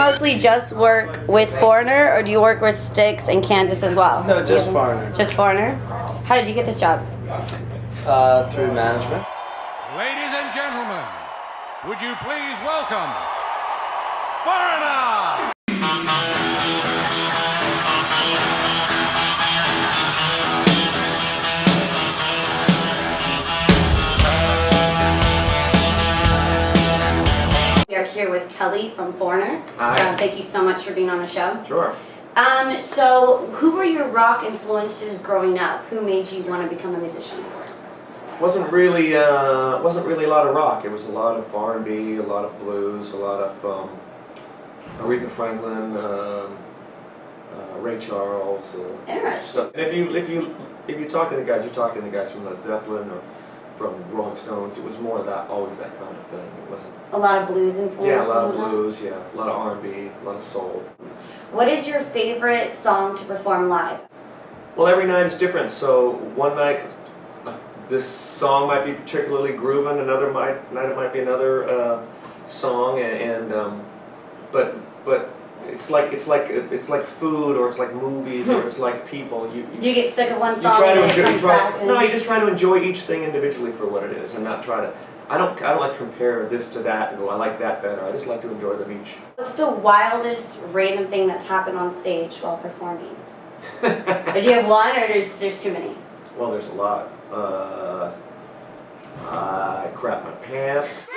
mostly just work with Foreigner, or do you work with Styx and Kansas as well? No, just Foreigner. Just Foreigner? How did you get this job? Through management. Ladies and gentlemen, would you please welcome Foreigner! We are here with Kelly from Foreigner. Hi. Thank you so much for being on the show. Sure. So who were your rock influences growing up? Who made you want to become a musician? Wasn't really a lot of rock. It was a lot of R&B, a lot of blues, a lot of Aretha Franklin, Ray Charles, Interesting. stuff. And if you talk to the guys, you talk to the guys from Led Zeppelin or from Rolling Stones. It was more of that, always that kind of thing. It wasn't. A lot of blues influence. Yeah, a lot of and whatnot? blues. Yeah, a lot of R&B, a lot of soul. What is your favorite song to perform live? Well, every night is different. So one night, this song might be particularly grooving. Another night it might be another song, but it's like food, or it's like movies, or it's like people. Do you get sick of one you song try and to then it enjoy. comes back? And... No, you just try to enjoy each thing individually for what it is, and not try to. I don't like to compare this to that and go, I like that better. I just like to enjoy them each. What's the wildest random thing that's happened on stage while performing? Do you have one, or there's too many? Well, there's a lot. I crap my pants.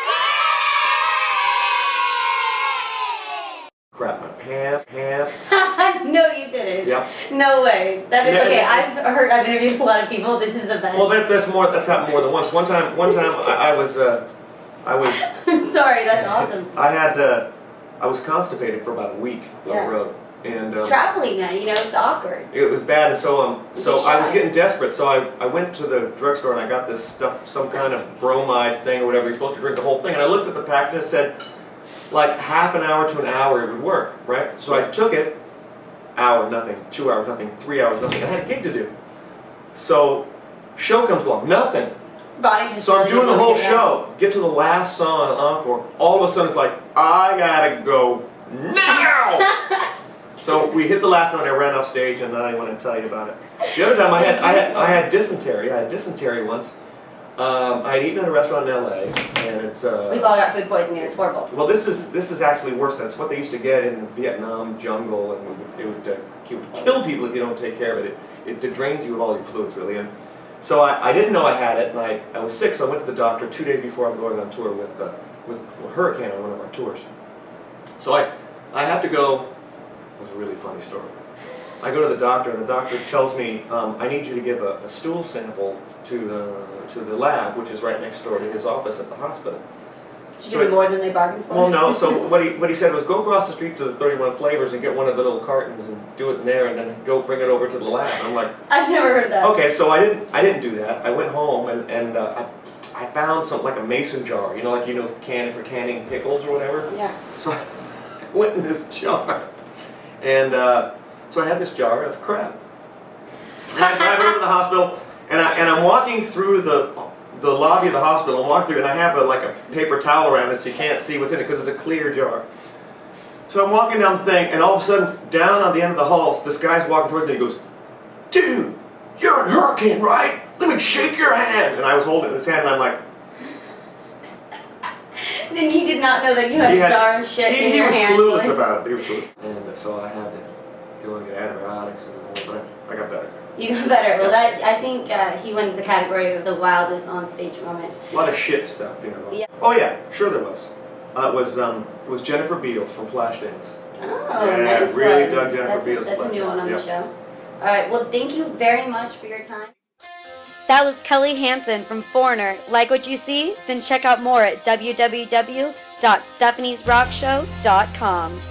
Crap my pants. No, you didn't. Yep. No way. That is Yeah, okay. yeah. I've interviewed a lot of people. This is the best. Well, that's happened more than once. One time I was I'm sorry. That's awesome. I was constipated for about a week on Yeah. the road, and Traveling now, it's awkward. it was bad. And so I was shy. getting desperate. So I went to the drugstore and I got this stuff, some kind of bromide thing or whatever. You're supposed to drink the whole thing. And I looked at the package and it said, like half an hour to an hour it would work, right? So I took it, hour, nothing, 2 hours, nothing, 3 hours, nothing. I had a gig to do. So show comes along, nothing. Body just So I'm really doing the wanna whole get show, get to the last song, encore, all of a sudden it's like, I gotta go now! So we hit the last note, I ran off stage, and I want to tell you about it. The other time I had dysentery. I had dysentery once. I had eaten in a restaurant in LA, and it's We've all got food poisoning. It's horrible. well, this is actually worse. That's what they used to get in the Vietnam jungle, and it would kill people if you don't take care of it. It drains you of all your fluids, really. And so I didn't know I had it, and I was sick, so I went to the doctor 2 days before I'm going on tour with Hurricane on one of our tours. So I have to go. It was a really funny story. I go to the doctor, and the doctor tells me, I need you to give a stool sample to the lab, which is right next door to his office at the hospital. Did you do more than they bargained for? Well, no. So what he said was, go across the street to the 31 Flavors and get one of the little cartons and do it in there, and then go bring it over to the lab. I'm like, I've never heard that. okay. So I didn't do that. I went home and I found something like a mason jar, can for canning pickles or whatever. Yeah. So I went in this jar, and so I had this jar of crap. And I drive over to the hospital, and I'm walking through the lobby of the hospital. I'm walking through, and I have a paper towel around it so you can't see what's in it because it's a clear jar. So I'm walking down the thing, and all of a sudden, down on the end of the hall, this guy's walking towards me. He goes, "Dude, you're in Hurricane, right? Let me shake your hand." And I was holding his hand, and I'm like, Then he did not know that you had a jar of shit in your hand. He was clueless about it. He was clueless. And so I had to go and get antibiotics, but I got better. You got better. Well, I think he wins the category of the wildest on-stage moment. A lot of shit stuff, Yeah. Oh yeah, sure there was. It was Jennifer Beals from Flashdance. Oh, yeah, nice really one. dug Jennifer Beals. That's a new one on the Yep. show. All right. Well, thank you very much for your time. That was Kelly Hansen from Foreigner. Like what you see? Then check out more at www.stephaniesrockshow.com.